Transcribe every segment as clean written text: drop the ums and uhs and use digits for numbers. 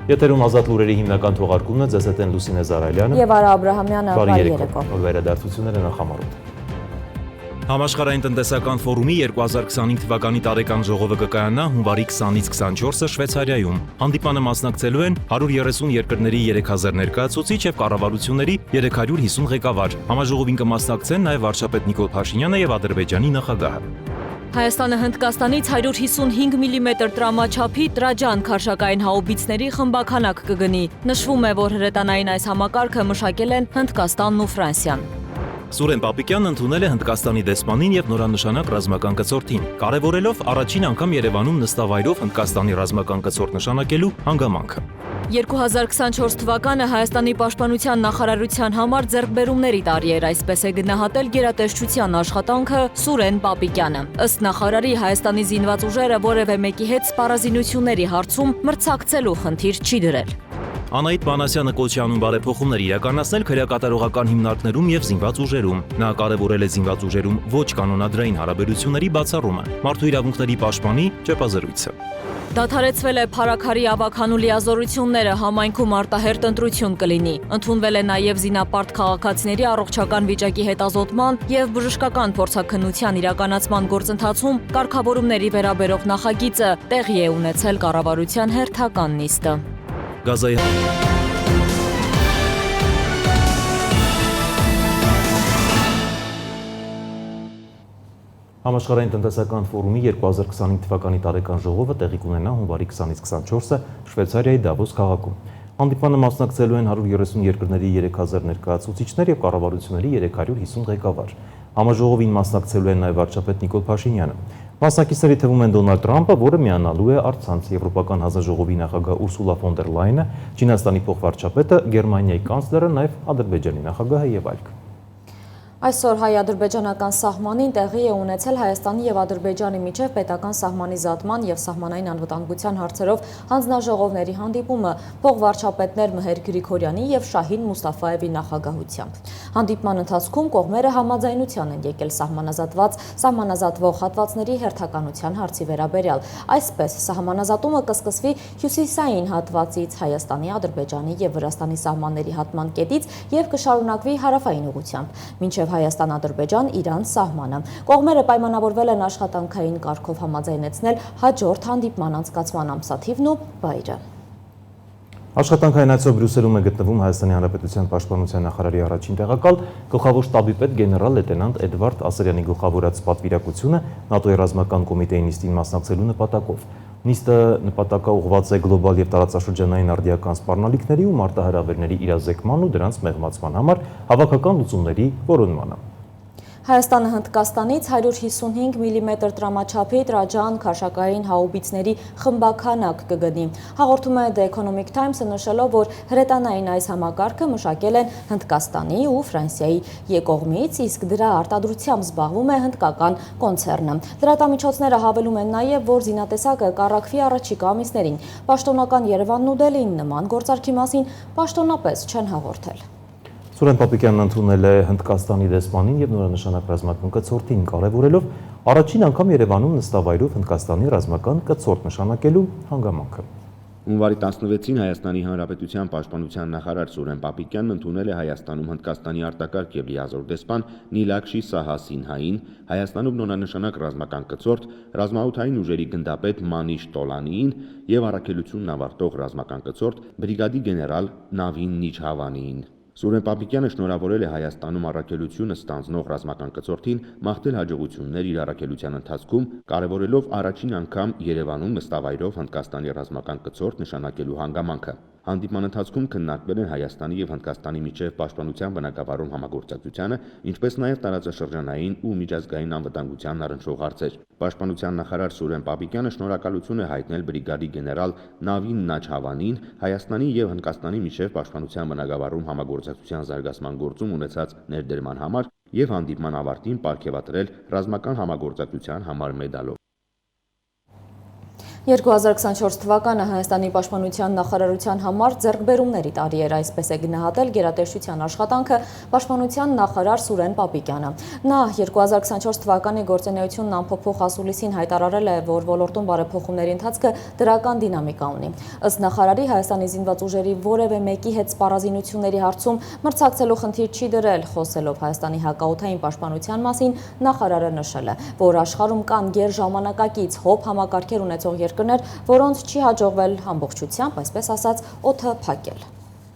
Եթերում ազատ լուրերի հիմնական թողարկումն է, ձեզ հետ են Լուսինե Զարայլյանը եւ Արա Աբրահամյանը, բարի երեկո։ Վերադարձությունները նախամարոտ։ Համաշխարհային տնտեսական ֆորումի 2025 թվականի տարեկան ժողովը կկայանա հունվարի 20-ից 24-ը Շվեյցարիայում։ Հանդիպանը մասնակցելու են 130 երկրների 3000 ներկայացուցիչ եւ կառավարությունների 350 ղեկավար։ Համաժողովին կմասնակցեն նաեւ վարչապետ Նիկոլ Փաշինյանը եւ Ադրբեջանի նախագահը։ Հայաստանը Հնդկաստանից 155 մմ տրամաչափի տրաջան քարշակային հաուբիցների խմբականակ կգնի։ Նշվում է, որ հրետանային այս համակարգը մշակել են Հնդկաստանն ու Ֆրանսիան։ Սուրեն Պապիկյանն ընդունել է Հնդկաստանի դեսպանին եւ նորանշանակ ռազմական կցորդին, կարևորելով առաջին անգամ Երևանում նստավայրով Հնդկաստանի ռազմական կցորդ նշանակելու հանգամանքը։ 2024 թվականը Հայաստանի պաշտպանության նախարարության համար ձեռքբերումների տարի էր, այսպես է գնահատել գերատեսչության աշխատանքը Սուրեն Պապիկյանը։ Ըստ նախարարի, Հայաստանի զինված ուժերը որևէ մեկի հետ սպառազինությունների հարցում մրցակցելու խնդիր չի դրել։ Անահիտ Մանասյանը կոչ է անում բարեփոխումներ իրականացնել քրեակատարողական հիմնարկներում եւ զինված ուժերում։ Նա կարևորել է զինված ուժերում ոչ կանոնադրային հարաբերությունների բացառումը, մարդու իրավունքների պաշտպանի ճեպազրույցը։ Դադարեցվել է Փարաքարի ավագանու լիազորությունները, համայնքում արտահերտ ընտրություն կլինի։ Ընդունվել է նաև զինապարտ քաղաքացիների առողջական վիճակի հետազոտման եւ բժշկական փորձաքննության իրականացման գործընթացում կարգավորումների վերաբերող նախագիծը տեղի է ունեցել կառավարության հերթական նիստը։ Գազայի Համաշխարհային տնտեսական ֆորումի 2025 թվականի տարեկան ժողովը տեղի կունենա հունվարի 20-ից 24-ը Շվեյցարիայի Դավոս քաղաքում։ Հանդիպանը մասնակցելու են 130 երկրների 3000 ներկայացուցիչներ եւ կառավարությունների 350 ղեկավար։ Համաժողովին մասնակցելու են նաեւ վարչապետ Նիկոլ Փաշինյանը։ Մասնակիցների թվում են Դոնալդ Թրամփը, որը միանալու է առցանց, Եվրոպական հանձնաժողովի նախագահ Ուրսուլա ֆոն դեր Լայենը, Չինաստանի փոխվարչապետը, Գերմանիայի կանցլերը, նաեւ Ադրբեջանի նախագահը եւ այլք։ Այսօր հայ-ադրբեջանական սահմանին տեղի է ունեցել Հայաստանի եւ Ադրբեջանի միջև պետական սահմանի զատման եւ սահմանային անվտանգության հարցերով հանձնաժողովների հանդիպումը փոխվարչապետներ Մհեր Գրիգորյանի եւ Շահին Մուստաֆաևի նախագահությամբ։ Հանդիպման ընթացքում կողմերը համաձայնության են եկել սահմանազատվող հատվածների հերթականության հարցի վերաբերյալ։ Այսպես սահմանազատումը կսկսվի հյուսիսային հատվածից Հայաստանի, Ադրբեջանի եւ Վրաստանի սահմանների հատման կետից եւ կշարունակվի հարավային ուղղությամբ։ Մինչև Հայաստան-Ադրբեջան Իրան սահմանը։ Կողմերը պայմանավորվել են աշխատանքային կարգով համաձայնեցնել հաջորդ հանդիպման անցկացման ամսաթիվն ու վայրը։ Աշխատանքային այցով Բրյուսելում է գտնվում Հայաստանի Հանրապետության պաշտպանության նախարարի առաջին տեղակալ գլխավոր շտաբի պետ գեներալ լեյտենանտ Էդվարդ Ասրյանի գլխավորած պատվիրակությունը ՆԱՏՕ-ի ռազմական կոմիտեի նիստին մասնակցելու նպատակով։ Նիստը նպատակաուղղված է գլոբալ եւ տարածաշրջանային արդիական սպառնալիքների ու մարտահրավերների իրազեկման ու դրանց մեղմացման համար հավաքական լուծումների որոնմանը։ Հայաստանը Հնդկաստանից 155 մմ տրամաչափի տրաջան քարշակային հաուբիցների խմբականակ կգնի։ Հաղորդում է The Economic Times-ը նշելով, որ հրետանային այս համակարգը մշակել են Հնդկաստանի ու Ֆրանսիայի երկկողմից, իսկ դրա արտադրությամբ զբաղվում է հնդկական կոնցեռնը։ Լրատվամիջոցները հավելում են նաև, որ զինատեսակը կառաքվի առաջիկա ամիսներին։ Պաշտոնական Երևանն ու Դելին նման գործարքի մասին պաշտոնապես չեն հաղորդել։ Սուրեն Պապիկյանն ընդունել է Հնդկաստանի դեսպանին եւ նորանշանակ ռազմական կցորդին, կարևորելով առաջին անգամ Երևանում նստավայրով Հնդկաստանի ռազմական կցորդ նշանակելու հանգամանքը։ Հունվարի 16-ին Հայաստանի Հանրապետության պաշտպանության նախարար Սուրեն Պապիկյանն ընդունել է Հայաստանում Հնդկաստանի արտակարգ եւ լիազոր դեսպան Նիլաքշի Սահասինհային, Հայաստանում նորանշանակ ռազմական կցորդ, ռազմաօդային ուժերի գնդապետ Մանիշ Տոլանիին եւ առաքելությունն ավարտող ռազմական կցորդ բրիգադի գեներալ Նավին Նիչհավանիին։ Սուրեն Պապիկյանը շնորհավորել է Հայաստանում առաքելությունը ստանձնող ռազմական կցորդին մաղթել հաջողություններ իր առաքելության ընթացքում, կարևորելով առաջին անգամ Երևանում նստավայրով Հնդկաստանի ռազմական կցորդ նշանակելու հանգամանքը։ Հանդիպման ընթացքում քննարկվել են Հայաստանի եւ Հնդկաստանի միջև պաշտպանության բնագավառում համագործակցությանը, ինչպես նաեւ տարածաշրջանային ու միջազգային անվտանգության առնչվող հարցեր։ Պաշտպանության նախարար Սուրեն Պապիկյանը շնորհակալություն է հայտնել բրիգադի գեներալ Նավին Նիչհավանիին Հայաստանի եւ Հնդկաստանի միջև պաշտպանության բնագավառում համագործակցության զարգացման գործում ունեցած ներդրման համար եւ հանդիպման ավարտին պարգեւատրել ռազմական համագործակցության համար մեդալով։ 2024 թվականը Հայաստանի պաշտպանության նախարարության համար ձեռքբերումների տարի էր, այսպես է գնահատել գերատեսչության աշխատանքը պաշտպանության նախարար Սուրեն Պապիկյանը։ Նա 2024 թվականի գործունեությունն անփոփոխ ասուլիսին հայտարարել է, որ ոլորտում բարեփոխումների ընթացքը դրական դինամիկա ունի։ Ըստ նախարարի Հայաստանի զինված ուժերի որևէ մեկի հետ սպառազինությունների հարցում մրցակցելու խնդիր չի դրել, խոսելով Հայաստանի հակաօդային պաշտպանության մասին, նախարարը նշել է, որ աշխարհում կան գերժամանակակից հոբ համակարգեր ունեցող երկրներ, որոնց չի հաջողվել ամբողջությամբ, այսպես ասած, օդը փակել։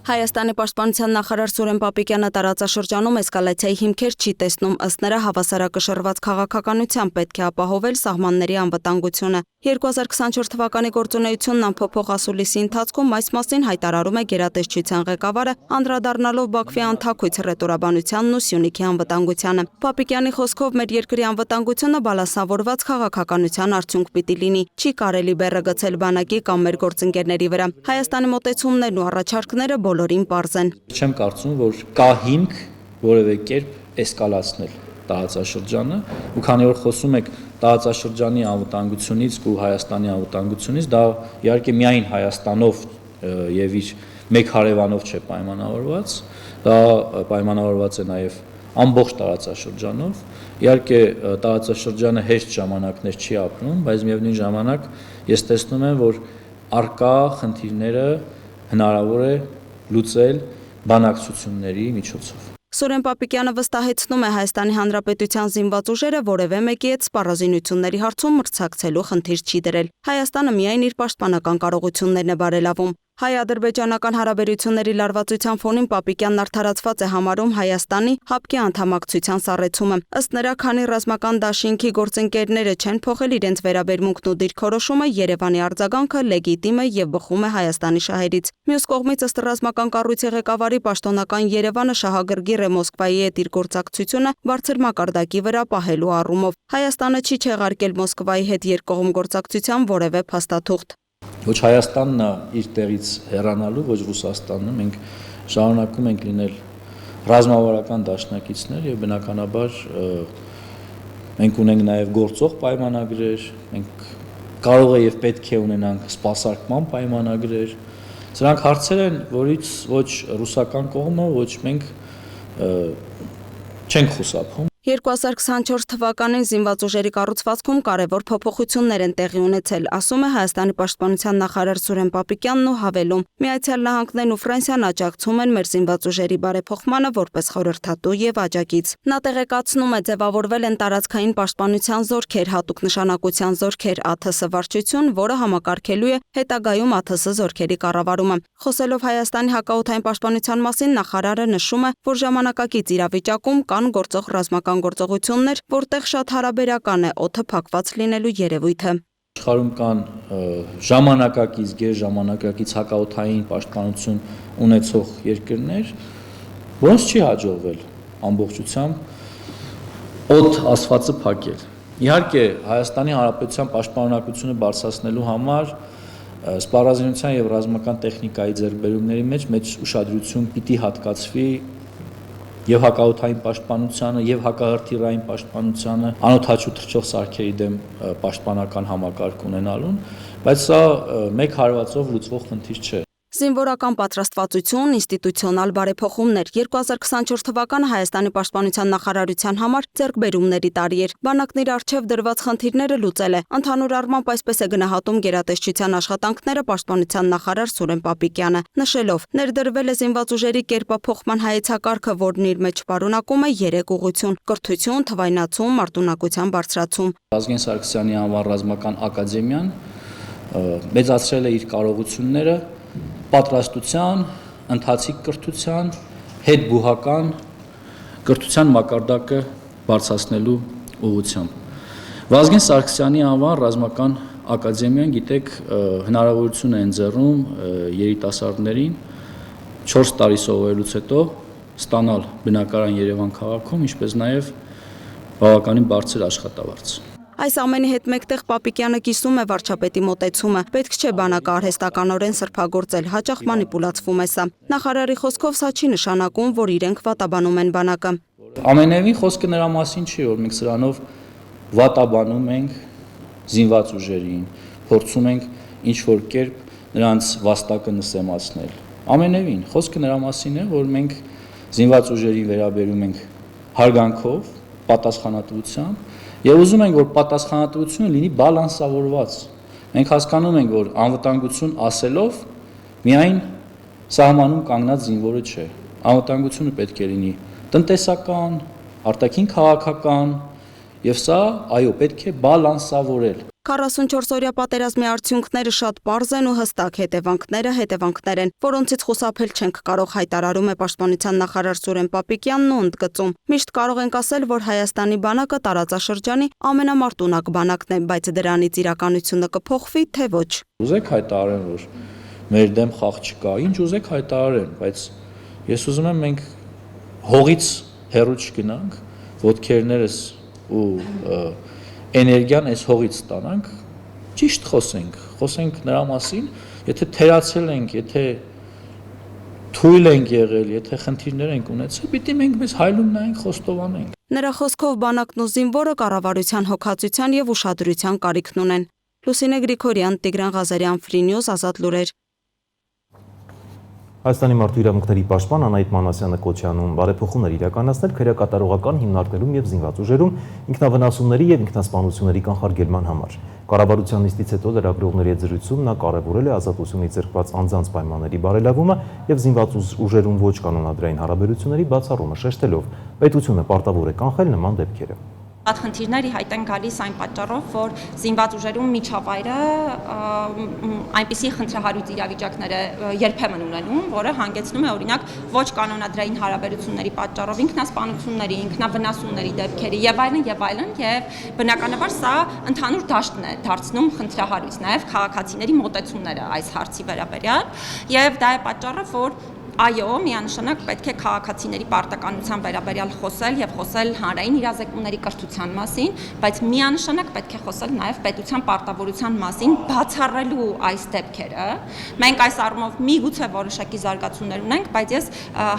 Հայաստանի պաշտպանության նախարար Սուրեն Պապիկյանը տարածաշրջանում էսկալացիայի հիմքեր չի տեսնում, ըստ նրա հավասարակշռված քաղաքականությամբ պետք է ապահովել սահմանների անվտանգությունը։ 2024 թվականի գործունեությունն անփոփոխ ասուլիսի ընթացքում այս մասին հայտարարում է գերատեսչության ղեկավարը, անդրադառնալով Բաքվի անթաքույց ռետորաբանությանն ու Սյունիքի անվտանգությանը։ Պապիկյանի խոսքով մեր երկրի անվտանգությունը բալանսավորված քաղաքականության արդյունք պիտի լինի։ Չի կարելի բեռը գցել բանակի կամ մեր գործընկերների վրա։ Հայաստանի մոտեցումներն ու առաջարկները բոլորին պարզ են։ Չեմ կարծում, որ կա հիմք որևէ կերպ էսկալացնել տարածաշրջանը, ու քանի որ խոսում եք տարածաշրջանի անվտանգությունից ու Հայաստանի անվտանգությունից, դա իհարկե միայն Հայաստանով եւ իր մեկ հարևանով չէ պայմանավորված, դա պայմանավորված է նաեւ ամբողջ տարածաշրջանով։ Իհարկե տարածաշրջանը հեշտ ժամանակներ չի ապրում, բայց միևնույն ժամանակ ես տեսնում եմ, որ արկա խնդիրները հնարավոր է լուծել բանակցությունների միջոցով։ Սուրեն Պապիկյանը վստահեցնում է Հայաստանի Հանրապետության զինված ուժերը որևէ մեկի հետ սպառազինությունների հարցում մրցակցելու խնդիր չի դրել։ Հայաստանը միայն իր պաշտպանական կարողություններն է բարելավում։ Հայ-ադրբեջանական հարաբերությունների լարվածության ֆոնին Պապիկյանն արդարացված է համարում Հայաստանի ՀԱՊԿ-ի անդամակցության սառեցումը։ Ըստ նրա, քանի ռազմական դաշինքի գործընկերները չեն փոխել իրենց վերաբերմունքն ու դիրքորոշումը, Երևանի արձագանքը լեգիտիմ է եւ բխում է Հայաստանի շահերից։ Մյուս կողմից, ըստ ռազմական կառույցի ղեկավարի, պաշտոնական Երևանը շահագրգիռ է Մոսկվայի հետ իր գործակցությունը բարձր մակարդակի վրա պահելու առումով։ Հայաստանը չի չեղարկել Մոսկվայի հետ երկկողմ գործակցության որևէ փաստաթուղթ։ Ոչ Հայաստանն է իր տեղից հեռանալու, ոչ Ռուսաստանը, մենք շարունակում ենք լինել ռազմավարական դաշնակիցներ եւ բնականաբար մենք ունենք նաեւ գործող պայմանագրեր, մենք կարող է եւ պետք է ունենանք սպասարկման պայմանագրեր։ Սրանք հարցեր են, որից ոչ ռուսական կողմը, ոչ մենք չենք խուսափում։ 2024 թվականին զինված ուժերի կառուցվածքում կարևոր փոփոխություններ են տեղի ունեցել, ասում է Հայաստանի պաշտպանության նախարար Սուրեն Պապիկյանն ու հավելում. Միացյալ Նահանգներն ու Ֆրանսիան աջակցում են մեր զինված ուժերի բարեփոխմանը որպես խորհրդատու եւ աջակից։ Նա տեղեկացնում է, ձևավորվել են տարածքային պաշտպանության զորքեր, հատուկ նշանակության զորքեր, ԱԹՍ վարչություն, որը համակարգելու է հետագայում ԱԹՍ զորքերի կառավարումը։ Խոսելով Հայաստանի հակաօդային պաշտպանության մասին, նախարարը նշում է, որ ժամանակակից իրավիճակում կան գործող ռազմական գործողություններ, որտեղ շատ հարաբերական է օդը փակված լինելու երևույթը։ Աշխարհում կան ժամանակակից, գերժամանակակից հակաօդային պաշտպանություն ունեցող երկրներ, որոնց չի հաջողվել ամբողջությամբ օդ ասվածը փակել։ Իհարկե, Հայաստանի Հանրապետության պաշտպանունակությունը բարձրացնելու համար սպառազինության եւ ռազմական տեխնիկայի ձեռքբերումների մեջ մեծ ուշադրություն պիտի հատկացվի եւ հակաօդային պաշտպանությանը եւ հակահրթիռային պաշտպանությանը, անօդաչու թռչող սարքերի դեմ պաշտպանական համակարգ ունենալուն, բայց սա մեկ հարվածով լուծվող խնդիր չէ։ Զինվորական պատրաստվածություն, ինստիտուցիոնալ բարեփոխումներ 2024 թվականը Հայաստանի պաշտպանության նախարարության համար ձեռքբերումների տարի էր։ Բանակն իր առջև դրված խնդիրները լուծել է։ Ընդհանուր առմամբ այսպես է գնահատում գերատեսչության աշխատանքները պաշտպանության նախարար Սուրեն Պապիկյանը, նշելով. ներդրվել է զինված ուժերի կերպափոխման հայեցակարգը, որն իր մեջ պարունակում է 3 ուղղություն՝ կրթություն, թվայնացում, մարտունակության բարձրացում։ Վազգեն Սարգսյանի անվան ռազմական ակադեմիան մեծացրել է իր կարողությունները պատրաստության, ընթացիկ կրթության, հետբուհական կրթության մակարդակը բարձրացնելու ուղղությամբ։ Վազգեն Սարգսյանի անվան ռազմական ակադեմիան, գիտեք, հնարավորություն է ընձեռում երիտասարդներին 4 տարի սովորելուց հետո ստանալ բնակարան Երևան քաղաքում, ինչպես նաև բավականին բարձր աշխատավարձ։ Այս ամենի հետ մեկտեղ Պապիկյանը կիսում է վարչապետի մոտեցումը։ Պետք չէ բանակը արհեստականորեն սրբագործել, հաճախ մանիպուլացվում է սա։ Նախարարի խոսքով սա չի նշանակում, որ իրենք վատաբանում են բանակը։ Ամենևին խոսքը նրա մասին չի, որ մենք սրանով վատաբանում ենք զինված ուժերին, փորձում ենք ինչ որ կերպ նրանց վաստակը նսեմացնել։ Ամենևին խոսքը նրա մասին է, որ մենք զինված ուժերի վերաբերում ենք հարգանքով, պատասխանատվությամբ եւ ուզում ենք, որ պատասխանատվությունը լինի բալանսավորված։ Մենք հասկանում ենք, որ անվտանգություն ասելով միայն սահմանում կանգնած զինվորը չէ։ Անվտանգությունը պետք է լինի տնտեսական, արտաքին քաղաքական եւ սա, այո, պետք է բալանսավորել։ 44-օրյա պատերազմի արդյունքները շատ պարզ են ու հստակ հետևանքներ են, որոնցից խուսափել չենք կարող, հայտարարում է Պաշտպանության նախարար Սուրեն Պապիկյանն ու ընդգծում. միշտ կարող ենք ասել, որ Հայաստանի բանակը տարածաշրջանի ամենամարտունակ բանակն է, բայց դրանից իրականությունը կփոխվի, թե ոչ։ Ուզեք հայտարարեն, որ մեր դեմ խաղ չկա, ինչ ուզեք հայտարարեն, բայց ես ուզում եմ մենք հողից հեռու չգնանք, ոտքերներս ու էներգիան այս հողից ստանանք, ճիշտ խոսենք նրա մասին, եթե թերացել ենք, եթե թույլ ենք եղել, եթե խնդիրներ ենք ունեցել, պիտի մենք մեզ հայլում նայենք, խոստովանենք։ Նրա խոսքով բանակն ու զինվորը կառավարության հոգացության եւ ուշադրության կարիքն ունեն։ Լուսինե Գրիգորյան, Տիգրան Ղազարյան, Free News, Ազատ լուրեր։ Հայաստանի մարդու իրավունքների պաշտպան Անահիտ Մանասյանը կոչանում բարեփոխումներ իրականացնել քրեակատարողական հիմնարկներում եւ զինված ուժերում ինքնավնասումների եւ ինքնասպանությունների կանխարգելման համար։ Կառավարության նիստից հետո լրագրողների հետ զրույցում նա կարևորել է ազատությունից զրկված անձանց պայմանների բարելավումը եւ զինված ուժերում ոչ կանոնադրային հարաբերությունների բացառումը, շեշտելով պետությունը պարտավոր է կանխել նման դեպքերը։ Այդ խնդիրների հայտ են գալիս այն պատճառով, որ զինված ուժերում միջավայրը այնպիսի խնդրահարույց իրավիճակներ է երբեմն ունենում, որը հանգեցնում է օրինակ ոչ կանոնադրային հարաբերությունների պատճառով ինքնասպանությունների, ինքնավնասումների դեպքերի եւ բնականաբար սա ընդհանուր դաշտն է դարձնում խնդրահարույց, նաեւ քաղաքացիների մոտեցումները այս հարցի վերաբերյալ եւ դա է պատճառը, որ այո, միանշանակ պետք է քաղաքացիների պարտականության վերաբերյալ խոսել եւ խոսել հանրային իրազեկումների կրթության մասին, բայց միանշանակ պետք է խոսել նաեւ պետության պարտավորության մասին բացառելու այս դեպքերը։ Մենք այս առումով միգուցե որոշակի զարգացումներ ունենք, բայց ես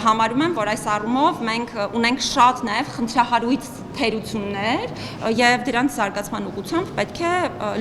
համարում եմ, որ այս առումով մենք ունենք շատ նաեւ խնդրահարույց թերություններ եւ դրանց զարգացման ուղղությամբ պետք է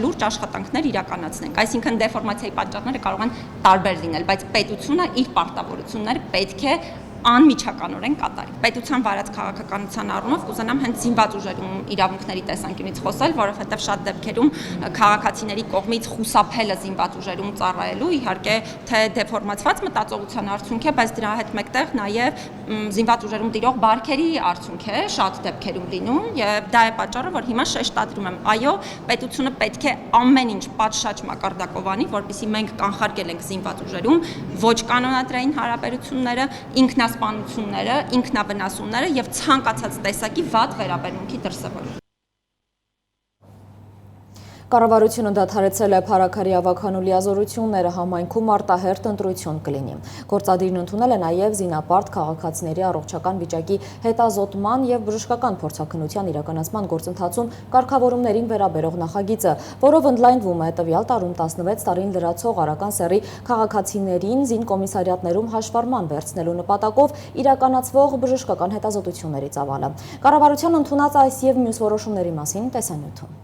լուրջ աշխատանքներ իրականացնենք։ Այսինքն դեֆորմացիայի պատճառները կարող են տարբեր լինել, բայց պետությունը իր պարտավորությունները պետք է անմիջականորեն կատարի։ Պետության վարած քաղաքականության առումով կուզենամ հենց զինված ուժերում իրավունքների տեսանկյունից խոսել, որովհետև շատ դեպքերում քաղաքացիների կողմից խուսափելը զինված ուժերում ծառայելու իհարկե թե դեֆորմացված մտածողության արդյունք է, բայց դրա հետ մեկտեղ նաև զինված ուժերում տիրող բարքերի արդյունք է շատ դեպքերում լինում եւ դա է պատճառը, որ հիմա շեշտադրում եմ, այո, պետությունը պետք է ամեն ինչ պատշաճ մակարդակով անի, որպեսզի մենք կանխարգելենք զինված ուժերում ոչ կանոնադրային հարաբերությունները, ինքնասպանությունները, ինքնավնասումները եւ ցանկացած տեսակի վատ վերաբերմունքի դրսևորումը։ Կառավարությունը դադարեցրել է Փարաքարի ավագանու լիազորությունները, համայնքում արտահերթ ընտրություն կլինի։ Գործադիրն ընդունել է նաև զինապարտ քաղաքացիների առողջական վիճակի հետազոտման եւ բժշկական փորձաքննության իրականացման գործընթացում կարգավորումներին վերաբերող նախագիծը, որով ընդլայնվում է տվյալ տարում 16 տարին լրացող Արական սեռի քաղաքացիներին զինկոմիսարիատներում հաշվառման վերցնելու նպատակով իրականացվող բժշկական հետազոտությունների ծավալը։ Կառավարության ընդունած այս եւ մյուս որոշումների մասին տեսանյութում։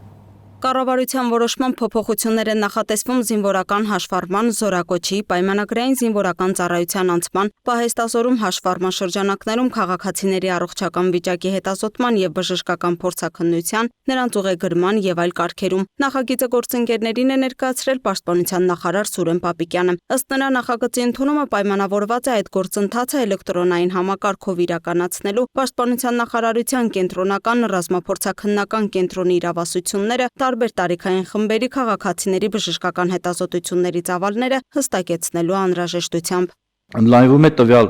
Կառավարության որոշման փոփոխություններ են նախատեսվում զինվորական հաշվառման, զորակոչի, պայմանագրային զինվորական ծառայության անցման, պահեստազորում հաշվառման շրջանակներում քաղաքացիների առողջական վիճակի հետազոտման եւ բժշկական փորձաքննության, նրանց ուղեգրման եւ այլ կարգերում։ Նախագիծը գործընկերներին է ներկայացրել Պաշտպանության նախարար Սուրեն Պապիկյանը։ Ըստ նրա նախագծի ընդունումը պայմանավորված է այդ գործընթացը էլեկտրոնային համակարգով իրականացնելու Պաշտպանության նախարարության կենտրոնական ռազմափորձաքննական կենտրոնի իրավասությունները տարբեր տարիքային խմբերի քաղաքացիների բժշկական հետազոտությունների ծավալները հստակեցնելու անհրաժեշտությամբ։ Ընդլայնվում է տվյալ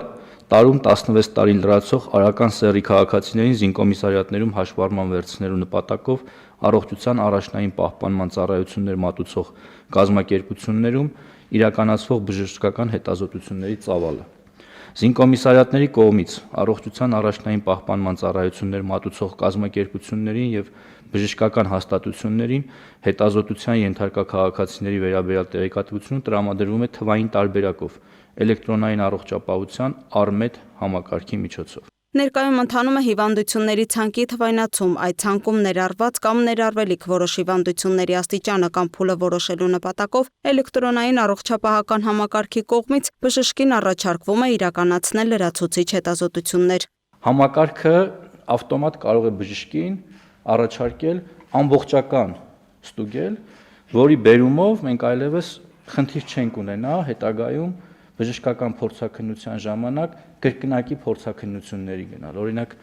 տարում 16 տարին լրացող Արական սեռի քաղաքացիներին զինկոմիսարիատներում հաշվառման վերցնելու նպատակով առողջության առաջնային պահպանման ծառայություններ մատուցող կազմակերպություններում իրականացվող բժշկական հետազոտությունների ծավալը։ Զինկոմիսարիատների կողմից առողջության առաջնային պահպանման ծառայություններ մատուցող կազմակերպություններին եւ բժշկական հաստատություններին հետազոտության ենթարկա քաղաքացիների վերաբերյալ տեղեկատվությունը տրամադրվում է թվային տարբերակով էլեկտրոնային առողջապահության Արմեդ համակարգի միջոցով։ Ներկայում ընթանում է հիվանդությունների ցանկի թվայնացում, այդ ցանկում ներառված կամ ներառվելիք որոշ հիվանդությունների աստիճանը կամ փուլը որոշելու նպատակով էլեկտրոնային առողջապահական համակարգի կողմից բժշկին առաջարկվում է իրականացնել լրացուցիչ հետազոտություններ։ Համակարգը ավտոմատ կարող է բժշկին առաջարկել ամբողջական ստուգել, որի բերումով մենք այլևս խնդիր չենք ունենա հետագայում բժշկական փորձաքննության ժամանակ կրկնակի փորձաքննությունների գնալ։ Օրինակ,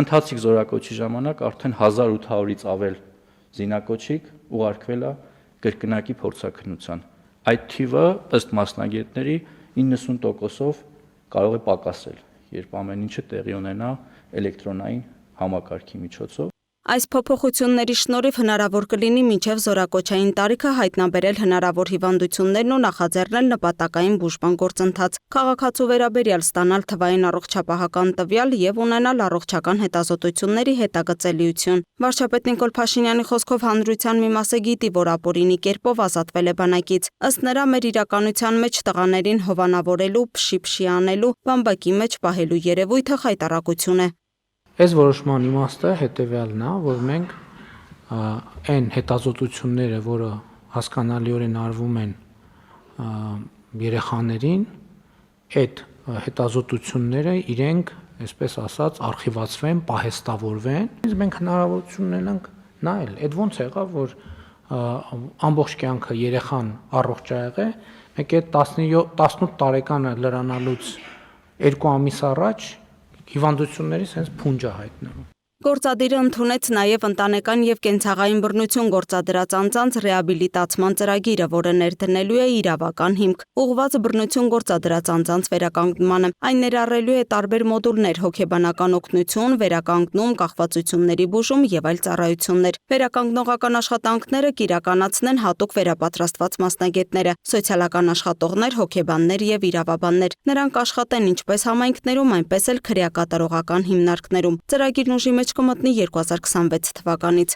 ընթացիկ զորակոչի ժամանակ արդեն 1800-ից ավել զինակոչիկ ուղարկվել է կրկնակի փորձաքննության։ Այդ թիվը ըստ մասնագետների 90%-ով կարող է պակասել, երբ ամեն ինչը տեղի ունենա էլեկտրոնային համակարգի միջոցով։ Այս փոփոխությունների շնորհիվ հնարավոր կլինի մինչև զորակոչային տարիքը հայտնաբերել հնարավոր հիվանդություններն ու նախաձեռնել նպատակային բուժման գործընթաց, քաղաքացու վերաբերյալ ստանալ թվային առողջապահական տվյալ եւ ունենալ առողջական հետազոտությունների հետագծելիություն։ Վարչապետ Նիկոլ Փաշինյանի խոսքով հանրության մի մասը գիտի, որ ապօրինի կերպով ազատվել է բանակից։ Ըստ նրա, մեր իրականության մեջ տղաներին հովանավորելու, փշի անելու, բամբակի մեջ պահելու երևույթը խայտառակություն է։ Այս որոշման իմաստը հետևյալն է, որ մենք այն հետազոտությունները, որը հասկանալիորեն արվում են երեխաներին, այդ հետազոտությունները իրենք, այսպես ասած, արխիվացվեն, պահեստավորվեն։ Մենք հնարավորություն ունենանք նայել, այդ ոնց եղավ, որ ամբողջ կյանքը երեխան առողջ ա եղել, մեկ այդ 18 տարեկանը լրանալուց 2 ամիս առաջ հիվանդությունների sense փունջ է հայտնվում։ Գործադիրը ընդունեց նաև ընտանեկան եւ կենցաղային բռնություն գործադրած անձանց ռեաբիլիտացման ծրագիրը, որը ներդնելու է իրավական հիմք, ուղղված բռնություն գործադրած անձանց վերականգնմանը։ Այն ներառելու է տարբեր մոդուլներ՝ հոգեբանական օգնություն, վերականգնում, կախվածությունների բուժում եւ այլ ծառայություններ։ Վերականգնողական աշխատանքները կիրականացնեն հատուկ վերապատրաստված մասնագետները, սոցիալական աշխատողներ, հոգեբաններ եւ իրավաբաններ։ Նրանք աշխատեն ինչպես համայնքներում, այնպես էլ քրեակատարողական հիմնարկներում։ Ծրագիրն ուժի մեջ կմտնի 2026 թվականից։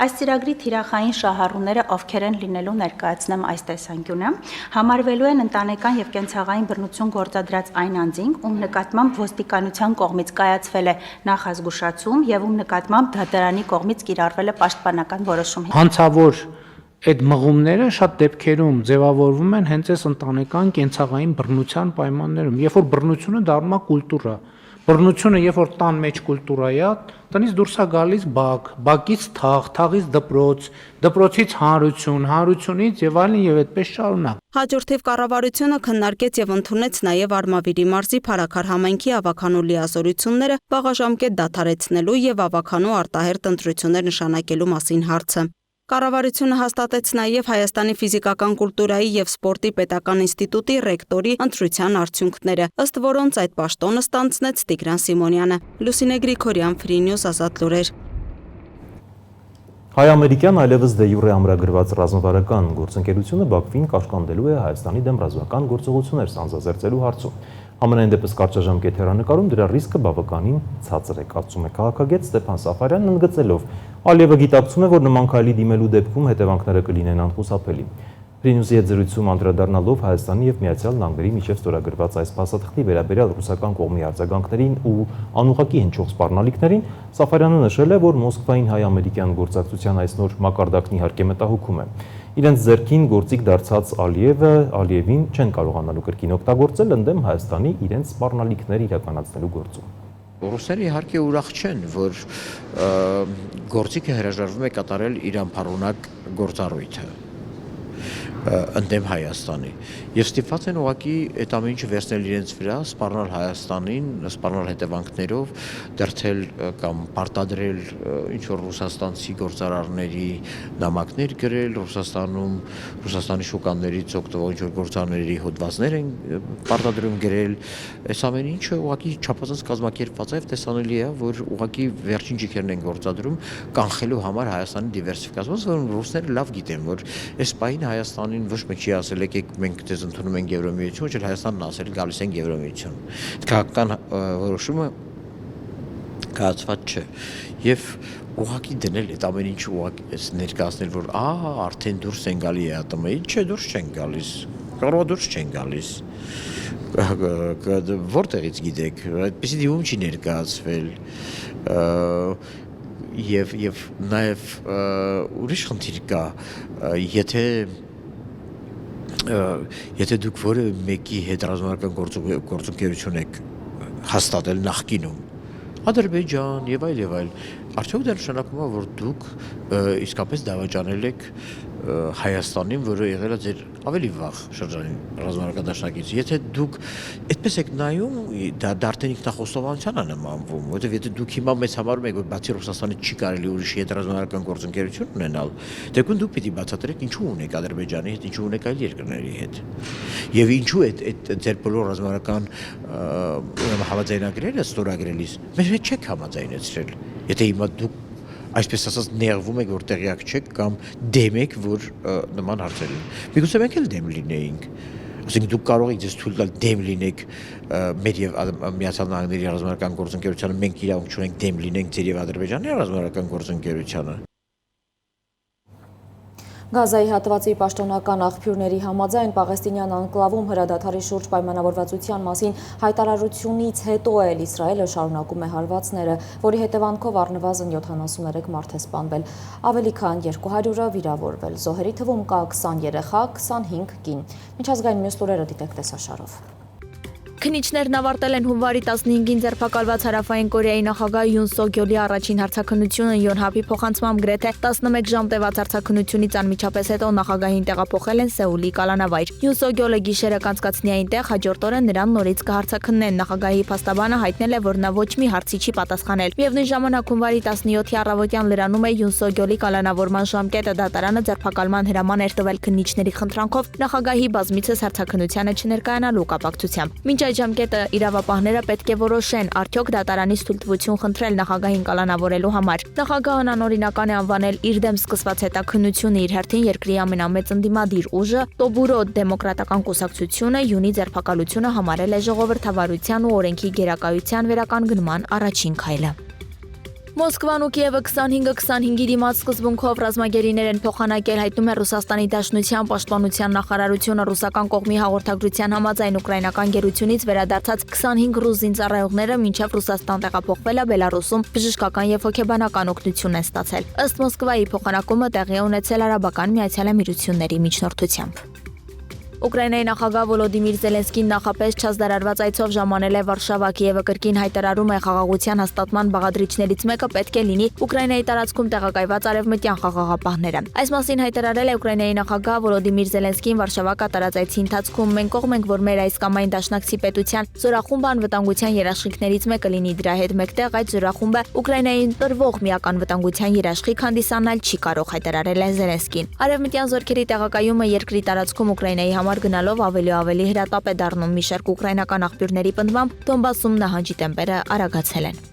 Այս ծրագրի թիրախային շահառուները ովքեր են լինելու ներկայացնեմ այս տեսանկյունը, համարվելու են ընտանեկան եւ կենցաղային բռնություն գործադրած այն անձին, ում նկատմամբ ոստիկանության կողմից կայացվել է նախազգուշացում եւ ում նկատմամբ դատարանի կողմից կիրառվել է պաշտպանական որոշում։ Հանցավոր այդ մղումները շատ դեպքերում ձևավորվում են հենց այս ընտանեկան կենցաղային բռնության պայմաններում, երբ որ բռնությունը դառնում է կուլտուրա։ Բռնությունը, երբ որ տան մեջ կուլտուրա է, տնից դուրս է գալիս բակ, բակից թաղ, թաղից դպրոց, դպրոցից հանրություն, հանրությունից եւ այլն եւ այդպես շարունակ։ Հաջորդիվ կառավարությունը քննարկեց եւ ընդունեց նաեւ Արմավիրի մարզի Փարաքար համայնքի ավականու լիազորությունները վաղաժամկետ դադարեցնելու եւ ավականու արտահերտ ընտրություններ նշանակելու մասին հարցը։ Կառավարությունը հաստատեց նաև Հայաստանի ֆիզիկական կուլտուրայի եւ սպորտի պետական ինստիտուտի ռեկտորի ընտրության արդյունքները, ըստ որոնց այդ պաշտոնը ստանձնեց Տիգրան Սիմոնյանը։ Լուսինե Գրիգորյան, Free News, Ազատ լուրեր։ Հայ-ամերիկյան այլևս դե յուրե ամրագրված ռազմավարական գործընկերությունը Բաքվին կաշկանդելու է Հայաստանի դեմ ռազմական գործողություններ սանձազերծելու հարցում։ Ամենայն դեպս կարճաժամկետ հեռանկարում դրա ռիսկը բավականին ցածր է, կարծում է քաղաքագետ Ստեփան Սաֆարյանն, ընդգծելով. Ալիևը գիտակցում է, որ նման քայլի դիմելու դեպքում հետևանքները կլինեն անխուսափելի։ Free News-ի հետ զրույցում անդրադառնալով Հայաստանի եւ Միացյալ Նահանգների միջև ստորագրված այս փաստաթղթի վերաբերյալ ռուսական կողմի արձագանքներին ու անուղղակի հնչող սպառնալիքներին, Սաֆարյանը նշել է, որ Մոսկվային հայ-ամերիկյան գործակցության այս նոր մակարդակն իհարկե մտահոգում է։ Իրենց ձեռքին գործիք դարձած Ալիևին չեն կարողանալու կրկին օգտագործել ընդդեմ Հայաստանի իրենց սպառնալիքներ իրականացնելու գործում։ Ռուսները իհարկե ուրախ չեն, որ գործիքը հրաժարվում է կատարել իր անփառունակ գործառույթը ընդդեմ Հայաստանի եւ ստիպված են ուղղակի այդ ամեն ինչը վերցնել իրենց վրա, սպառնալ Հայաստանին, սպառնալ հետևանքներով, դրթել կամ պարտադրել ինչ որ ռուսաստանցի գործարարների նամակներ գրել, Ռուսաստանի շուկաներից օգտվող ինչ որ գործարարների հոդվածներ են պարտադրում գրել, այս ամեն ինչը ուղղակի չափազանց կազմակերպված է եւ տեսանելի է, որ ուղղակի վերջին ջիքերն են գործադրում կանխելու համար Հայաստանի դիվերսիֆիկացումը, որոնք ռուսները լավ գիտեն, որ այս պահին Հայաստանին ոչ մեկ չի ասել եկեք մենք դες ընդունում ենք Եվրամիություն, ոչ էլ Հայաստանն ասել գալիս ենք Եվրամիություն։ Քաղաքական որոշումը կայացված չէ եւ ուղղակի դնել այդ ամեն ինչը ուղղակի ներկայացնել, որ արդեն դուրս են գալի ԵԱՏՄ-ից, չէ, դուրս չեն գալիս, կարող դուրս չեն գալիս։ Որտեղից գիտեք, այդպեսի դիվում չի ներկայացվել եւ նաեւ ուրիշ խնդիր կա, եթե դուք որևէ մեկի հետ ռազմական գործունեություն եք հաստատել նախկինում, Ադրբեջան եւ այլ, արդյոք դա նշանակում է, որ դուք իսկապես դավաճանել եք Հայաստանին, որը եղել է ձեր ավելի վաղ շրջանի ռազմական դաշնակից։ Եթե դուք այդպես եք նայում, դա դարդեն ինքնախոստովանության է նմանվում, որովհետև եթե դուք հիմա մեծ համարում եք, որ բացի Ռուսաստանից չի կարելի ուրիշի հետ ռազմական գործընկերություն ունենալ, դեպքում դուք պիտի բացատրեք ինչու ունեք Ադրբեջանի հետ, ինչու ունեք այլ երկրների հետ։ Եվ ինչու այդ ձեր բոլոր ռազմական համաձայնագրերը ստորագրելիս մեր հետ չեք համաձայնեցրել։ Եթե հիմա դուք այսպես ասած նեղվում եք, որ տեղյակ չեք կամ դեմ եք, որ նման հարցերին։ Միգուցե մենք էլ դեմ լինեինք։ Այսինքն դուք կարող եք ձեզ թույլ տալ դեմ լինեք մեր եւ Միացյալ Նահանգների ռազմական գործընկերությանը, մենք իրավունք չունենք դեմ լինենք ձեր եւ Ադրբեջանի ռազմական գործընկերությանը։ Գազայի հատվածի պաշտոնական աղբյուրների համաձայն Պաղեստինյան անկլավում հրադադարի շուրջ պայմանավորվածության մասին հայտարարությունից հետո էլ Իսրայելը շարունակում է հարվածները, որի հետևանքով առնվազն 73 մարդ է սպանվել, ավելի քան 200-ը վիրավորվել, զոհերի թվում կա 20 երեխա, 25 կին։ Միջազգային մյուս լուրերը դիտեք տեսաշարով։ Քննիչներն ավարտել են հունվարի 15-ին ձերբակալված Հարավային Կորեայի նախագահ Յուն Սոգյոլի առաջին հարցաքննությունը Յոնհապի փոխանցմամբ գրեթե 11 ժամ տևած հարցաքննությունից անմիջապես հետո նախագահին տեղափոխել են Սեուլի կալանավայր։ Յուն Սոգյոլը գիշերը կանցկացնի այնտեղ, հաջորդ օրը նրան նորից կհարցաքննեն։ Նախագահի փաստաբանը հայտնել է, որ նա ոչ մի հարցի չի պատասխանել։ Միևնույն ժամանակ հունվարի 17-ի առավոտյան լրանում է Յուն Սոգյոլի կալանավորման ժամկետը, դատարանը ձերբակալման հրաման էր տվել քննիչների խնդրանքով նախագահի բազմիցս հարցաքննությանը չներկայանալու կապակցությամբ։ Մինչ այդ ժամկետը իրավապահները պետք է որոշեն, արդյոք դատարանից թույլտվություն խնդրել նախագահին կալանավորելու համար։ Նախագահն անօրինական է անվանել իր դեմ սկսված հետաքննությունը, իր հերթին երկրի ամենամեծ ընդդիմադիր ուժը Տոբուրո դեմոկրատական կուսակցությունը Յունի ձերբակալությունը համարել է ժողովրդավարության ու օրենքի գերակայության վերականգնման առաջին քայլը։ Մոսկվան ու Կիևը 25-25-ի դիմաց սկզբունքով ռազմագերիներ են փոխանակել, հայտնում է Ռուսաստանի Դաշնության պաշտպանության նախարարությունը ռուսական կողմի հաղորդագրության համաձայն ուկրաինական գերությունից վերադարձած 25 ռուս զինծառայողները մինչև Ռուսաստան տեղափոխվել է Բելարուսում բժշկական եւ հոգեբանական օգնություն են ստացել։ Ըստ Մոսկվայի փոխանակումը տեղի է ունեցել Արաբական Միացյալ Էմիրությունների միջնորդությամբ։ Ուկրաինայի նախագահ Վոլոդիմիր Զելենսկին նախապես չազդարարված այցով ժամանել է Վարշավա, Կիևը կրկին հայտարարում է խաղաղության հաստատման բաղադրիչներից մեկը պետք է լինի Ուկրաինայի տարածքում տեղակայված արևմտյան խաղաղապահները։ Այս մասին հայտարարել է Ուկրաինայի նախագահ Վոլոդիմիր Զելենսկին Վարշավա կատարած այցի ընթացքում։ Մենք կողմ ենք, որ մեր այս կամ այն դաշնակցի պետության զորախումբը անվտանգության երաշխիքներից մեկը լինի, դրա հետ մեկտեղ այդ զորախումբը Ուկրաինային տրվող միակ անվտանգության երաշխիք հանդիսանալ չի կարող, հայտարարել է Զելենսկին։ Արևմտյան զորքերի տեղակայումը երկրի տարածքում Ուկրաինայի համար գնալով ավելի հրատապ է դառնում։ Մի շարք ուկրաինական աղբյուրների պնդմամբ Դոնբասում նահանջի տեմպերը արագացել են։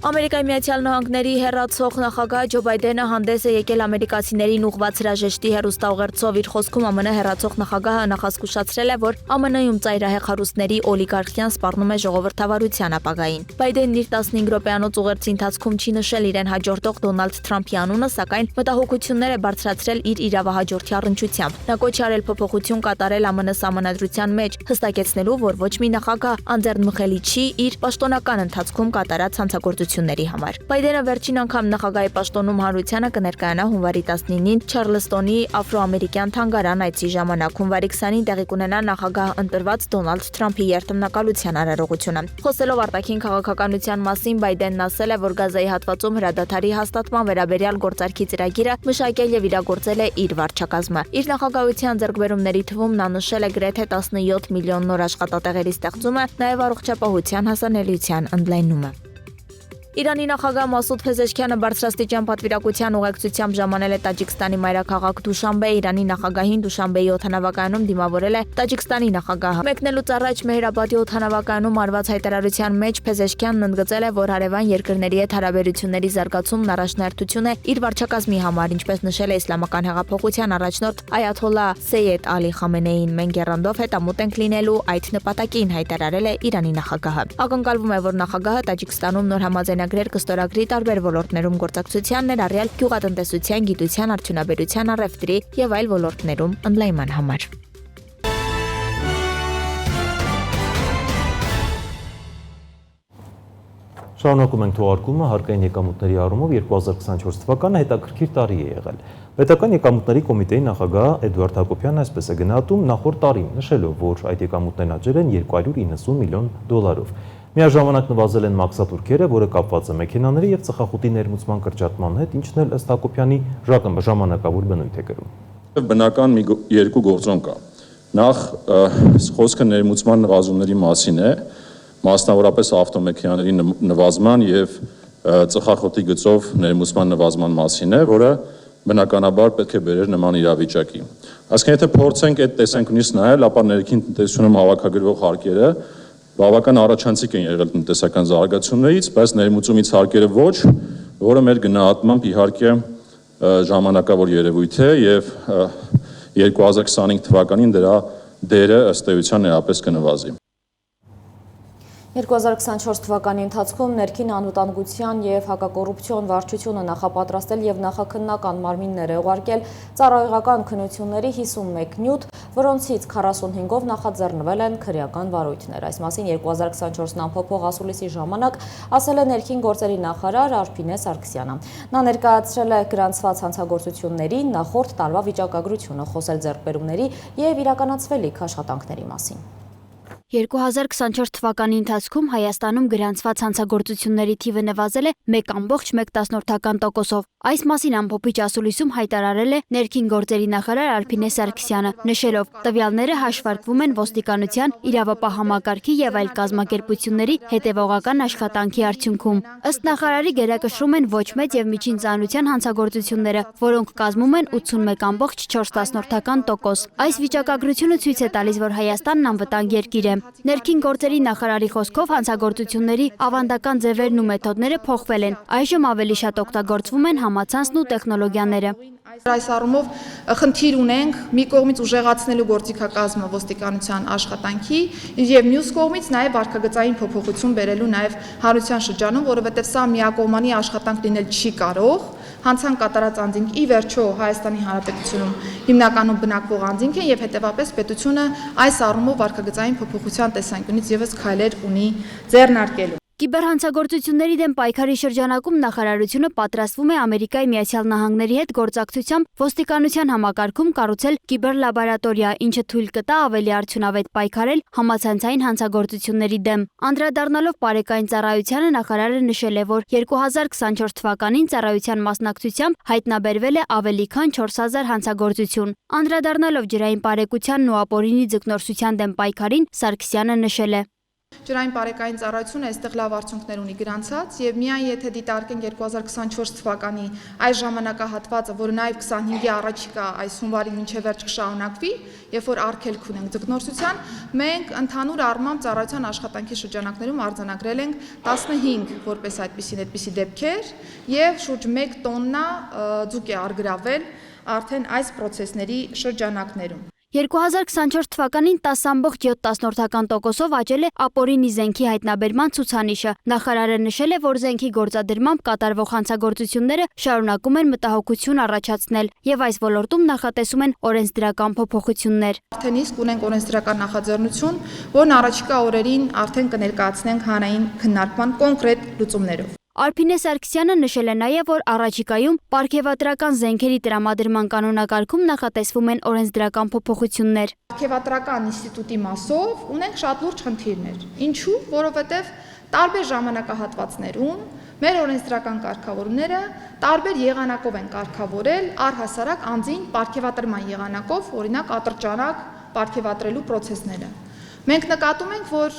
Ամերիկայի Միացյալ Նահանգների հեռացող նախագահ Ջո Բայդենը հանդես է եկել ամերիկացիներին ուղղված հրաժեշտի հեռուստաուղերձով։ Իր խոսքում ԱՄՆ հեռացող նախագահը նախազգուշացրել է, որ ԱՄՆ-ում ծայրահեղ հարուստների օլիգարխիան սպառնում է ժողովրդավարության ապագային։ Բայդենն իր 15 րոպեանոց ուղերձի ընթացքում չի նշել իրեն հաջորդող Դոնալդ Թրամփի անունը, սակայն մտահոգություններ է բարձրացրել իր իրավահաջորդի առնչությամբ։ Նա կոչ է արել փոփոխություն կատարել ԱՄՆ սահմանադրության մեջ, հստակեցնելու, որ ոչ մի նախագահ անձեռնմխելի չի իր պաշտոնական ընթացքում կատարած հանցագործությունների համար։ Բայդենը վերջին անգամ նախագահի պաշտոնում հանրությանը կներկայանա հունվարի 19-ին Չարլստոնի աֆրոամերիկյան թանգարան այցի ժամանակ։ Հունվարի 20-ին տեղի կունենա նախագահ ընտրված Դոնալդ Թրամփի երթմնակալության արարողությունը։ Խոսելով արտաքին քաղաքականության մասին, Բայդենն ասել է, որ Գազայի հատվածում հրադադարի հաստատման վերաբերյալ գործարքի ծրագիրը մշակել եւ իրագործել է իր վարչակազմը։ Իր նախագահության ձեռքբերումների թվում նա նշել է գրեթե 17 միլիոն նոր աշխատատեղերի ստեղծումը, նաեւ առողջապահության հասանելիության ընդլայնումը։ Իրանի նախագահ Մասուդ Փեզեշքյանը բարձրաստիճան պատվիրակության ուղեկցությամբ ժամանել է Տաջիկստանի մայրաքաղաք Դուշանբե։ Իրանի նախագահին Դուշանբեի օդանավակայանում դիմավորել է Տաջիկստանի նախագահը։ Մեկնելուց առաջ Մեհրաբադի օդանավակայանում արված հայտարարության մեջ Փեզեշքյանն ընդգծել է, որ հարևան երկրների հետ հարաբերությունների զարգացումն առաջնահերթություն է իր վարչակազմի համար, ինչպես նշել է Իսլամական հեղափոխության առաջնորդ Այաթոլլա Սեյեդ Ալի Խամենեին։ Մենք եռանդով հետամուտ ենք լինելու այդ նպատակին, հայտարարել է Իրանի նախագահը։ Ակնկալվում է, որ նախագահը Տաջիկստանում նոր համաձայնագրեր կստորագրի տարբեր ոլորտներում գործակցության, ներառյալ գյուղատնտեսության, գիտության, արդյունաբերության, առևտրի եւ այլ ոլորտներում ընդլայնման համար։ Շարունակում ենք թողարկումը, հարկային եկամուտների առումով 2024 թվականը հետաքրքիր տարի է եղել։ Պետական եկամուտների կոմիտեի նախագահ Էդվարդ Հակոբյանն այսպես է գնահատում նախորդ տարին, նշելով, որ այդ եկամուտներն աճել են 290 միլիոն դոլարով։ Միաժամանակ նվազել են մաքսատուրքերը, որը կապված է մեքենաների եւ ծխախոտի ներմուծման կրճատման հետ, ինչն էլ ըստ Հակոբյանի ժամանակավոր բնույթ է կրում։ Բնական մի երկու գործոն կա։ Նախ խոսքը ներմուծման նվազումների մասին է, մասնավորապես ավտոմեքենաների նվազման եւ ծխախոտի գծով ներմուծման նվազման մասին է, որը բնականաբար պետք է բերեր նման իրավիճակի։ Այսինքն եթե փորձենք այդ տեսանկյունից նայել, ապա ներքին տնտեսությունում հավաքագրվող հարկերը բավական առաջանցիկ են եղել տնտեսական զարգացումներից, բայց ներմուծումից հարկերը ոչ, որը մեր գնահատմամբ իհարկե ժամանակավոր երևույթ է եւ 2025 թվականին դրա դերը ըստ էության էապես կնվազի։ 2024 թվականի ընթացքում ներքին անվտանգության եւ հակակոռուպցիոն վարչությունը նախապատրաստել եւ նախաքննական մարմիններ է ուղարկել ծառայողական քննությունների 51 նյութ, որոնցից 45-ով նախաձեռնվել են քրեական վարույթներ։ Այս մասին 2024 ամփոփող ասուլիսի ժամանակ ասել է ներքին գործերի նախարար Արփինե Սարգսյանը։ Նա ներկայացրել է գրանցված հանցագործությունների նախորդ տարվա վիճակագրությունը, խոսել ձեռքբերումների եւ իրականացվելիք աշխատանքների մասին։ 2024 թվականի ընթացքում Հայաստանում գրանցված հանցագործությունների թիվը նվազել է 1.1%-ով։ Այս մասին ամփոփիչ ասուլիսում հայտարարել է ներքին գործերի նախարար Արփինե Սարգսյանը, նշելով, տվյալները հաշվարկվում են ոստիկանության, իրավապահ համակարգի եւ այլ կազմակերպությունների հետեւողական աշխատանքի արդյունքում։ Ըստ նախարարի գերակշռում են ոչ մեծ եւ միջին ծանրության հանցագործությունները, որոնք կազմում են 81.4%։ Այս վիճակագրությունը ցույց է տալիս, որ Հայաստանն անվտանգ երկիր է։ Ներքին գործերի նախարարի խոսքով հանցագործությունների ավանդական ձևերն ու մեթոդները փոխվել են։ Այժմ ավելի շատ օգտագործվում են համացանցն ու տեխնոլոգիաները։ Այս առումով խնդիր ունենք մի կողմից ուժեղացնելու գործիքակազմը ոստիկանության աշխատանքի եւ մյուս կողմից նաեւ վարքագծային փոփոխություն բերելու նաեւ հանրության շրջանում, որովհետեւ սա միակողմանի աշխատանք լինել չի կարող։ Հանցան կատարած անձինք ի վերջո Հայաստանի Հանրապետությունում հիմնականում բնակվող անձինք են եւ հետեւապես պետությունը այս առումով վարքագծային փոփոխության տեսանկյունից եւս քայլեր ունի ձեռնարկելու։ Կիբերհանցագործությունների դեմ պայքարի շրջանակում նախարարությունը պատրաստվում է Ամերիկայի Միացյալ Նահանգների հետ գործակցությամբ ոստիկանության համակարգում կառուցել կիբերլաբորատորիա, ինչը թույլ կտա ավելի արդյունավետ պայքարել համացանցային հանցագործությունների դեմ։ Անդրադառնալով բարեկային ծառայությանը նախարարը նշել է, որ 2024 թվականին ծառայության մասնակցությամբ հայտնաբերվել է ավելի քան 4000 հանցագործություն։ Անդրադառնալով ջրային բարեկությանն ու ապօրինի ձկնորսության դեմ պայքարին Սարգսյանը նշել է. Ջրային բարեկային ծառայությունը այստեղ լավ արդյունքներ ունի գրանցած եւ միայն եթե դիտարկենք 2024 թվականի այս ժամանակահատվածը, որը նաեւ 25-ի առաջիկա այս հունվարի մինչեւ վերջ կշարունակվի, երբ որ արգելք ունենք ձկնորսության, մենք ընդհանուր առմամբ ծառայության աշխատանքի շրջանակներում արձանագրել ենք 15 որպես այդպիսի դեպքեր եւ շուրջ 1 տոննա ձուկ է արգրավել արդեն այս process-ների շրջանակներում։ 2024 թվականին 10.7%-ով աճել է ապօրինի զենքի հայտնաբերման ցուցանիշը։ Նախարարը նշել է, որ զենքի գործադրմամբ կատարվող հանցագործությունները շարունակում են մտահոգություն առաջացնել եւ այս ոլորտում նախատեսում են օրենսդրական փոփոխություններ։ Արդեն իսկ ունենք օրենսդրական նախաձեռնություն, որն առաջիկա օրերին արդեն կներկայացնենք հանրային քննարկման կոնկրետ լուծումներով։ Արփինե Սարգսյանը նշել է նաև, որ առաջիկայում պարգևատրական զենքերի տրամադրման կանոնակարգում նախատեսվում են օրենսդրական փոփոխություններ։ Պարգևատրական ինստիտուտի մասով ունենք շատ լուրջ խնդիրներ։ Ինչու՞, որովհետև տարբեր ժամանակահատվածներում մեր օրենսդրական կարգավորումները տարբեր եղանակով են կարգավորել առհասարակ անձին պարգևատրման եղանակով, օրինակ ատրճանակ պարգևատրելու process-ները։ Մենք նկատում ենք, որ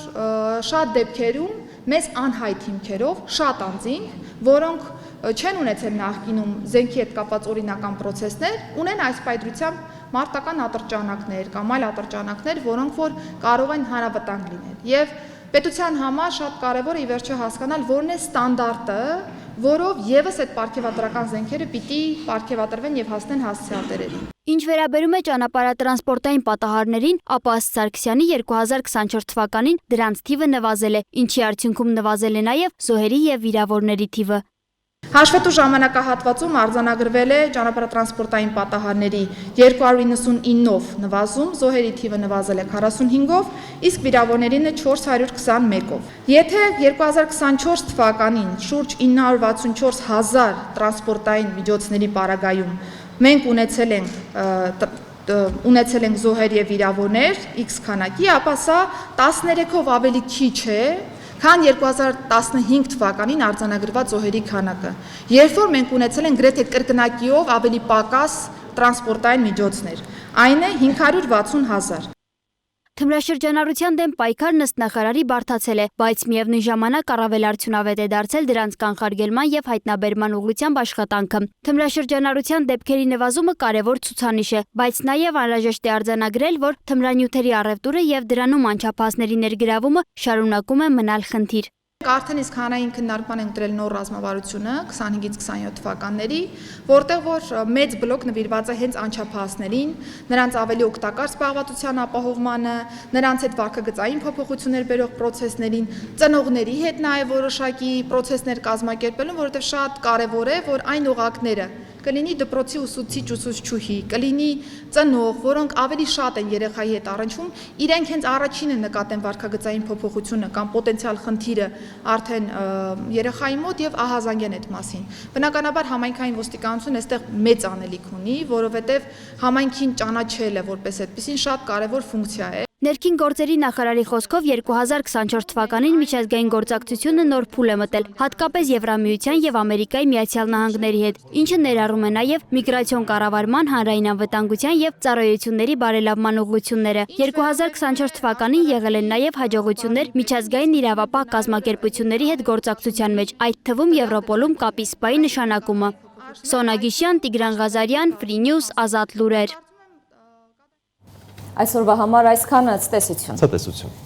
շատ դեպքերում մեզ անհայտ հիմքերով շատ անձինք, որոնք չեն ունեցել նախկինում զենքի հետ կապված օրինական process-ներ, ունեն այս պայծրությամբ մարտական ատրճանակներ կամ այլ ատրճանակներ, որոնք որ կարող են հանրավտանգ լինել։ Եվ պետության համար շատ կարևոր է ի վերջո հասկանալ, որն է ստանդարտը, որով եւս այդ պարգևատրական զենքերը պիտի պարգևատրվեն եւ հասնեն հասցեատերերին։ Ինչ վերաբերում է ճանապարհատրանսպորտային պատահարներին, ապա ըստ Սարգսյանի 2024 թվականին դրանց թիվը նվազել է, ինչի արդյունքում նվազել է նաև զոհերի եւ վիրավորների թիվը։ Հաշվետու ժամանակահատվածում արձանագրվել է ճանապարհատրանսպորտային պատահարների 299-ով նվազում, զոհերի թիվը նվազել է 45-ով, իսկ վիրավորներինը 421-ով։ Եթե 2024 թվականին շուրջ 964,000 տրանսպորտային միջոցների պարագայում մենք ունեցել ենք զոհեր եւ վիրավորներ X քանակի, ապա սա 13-ով ավելի քիչ է, քան 2015 թվականին արձանագրված զոհերի քանակը, երբ որ մենք ունեցել ենք գրեթե կրկնակիով ավելի պակաս տրանսպորտային միջոցներ, այն է 560,000։ Թմրաշրջանառության դեմ պայքարն ըստ նախարարի բարդացել է, բայց միևնույն ժամանակ առավել արդյունավետ է դարձել դրանց կանխարգելման եւ հայտնաբերման ուղղությամբ աշխատանքը։ Թմրաշրջանառության դեպքերի նվազումը կարևոր ցուցանիշ է, բայց նաեւ անհրաժեշտ է արձանագրել, որ թմրանյութերի առևտուրը եւ դրանում անչափահասների ներգրավումը շարունակում է մնալ խնդիր։ Արդեն իսկ հանրային քննարկման ենք դրել նոր ռազմավարությունը 25-ից 27 թվականների, որտեղ որ մեծ բլոկ նվիրված է հենց անչափահասներին, նրանց ավելի օգտակար զբաղվածության ապահովմանը, նրանց հետ վարքագծային փոփոխություններ բերող process-ներին, ծնողների հետ նաև որոշակի process-ներ կազմակերպելուն, որովհետև շատ կարևոր է, որ այն օղակները կլինի դպրոցի ուսուցիչ ուսուցչուհի, կլինի ծնող, որոնք ավելի շատ են երեխայի հետ առնչվում, իրենք հենց առաջինը նկատեն վարքագծային փոփոխությունը կամ պոտենցիալ խնդիրը արդեն երեխայի մոտ եւ ահազանգեն այդ մասին։ Բնականաբար համայնքային ոստիկանությունը այստեղ մեծ անելիք ունի, որովհետեւ համայնքին ճանաչելը որպես այդպեսին շատ կարեւոր ֆունկցիա է։ Ներքին գործերի նախարարի խոսքով 2024 թվականին միջազգային գործակցությունը նոր փուլ է մտել, հատկապես Եվրամիության եւ Ամերիկայի Միացյալ Նահանգների հետ, ինչը ներառում է նաեւ միգրացիոն կառավարման, հանրային անվտանգության եւ ծառայությունների բարելավման ուղղությունները։ 2024 թվականին եղել են նաեւ հաջողություններ միջազգային իրավապահ կազմակերպությունների հետ գործակցության մեջ, այդ թվում Եվրոպոլում կապի սպայի նշանակումը։ Սոնա Գիշյան, Տիգրան Ղազարյան, Free News, Ազատ լուրեր։ Այսօրվա համար այսքանը, ցտեսություն։ Ցտեսություն։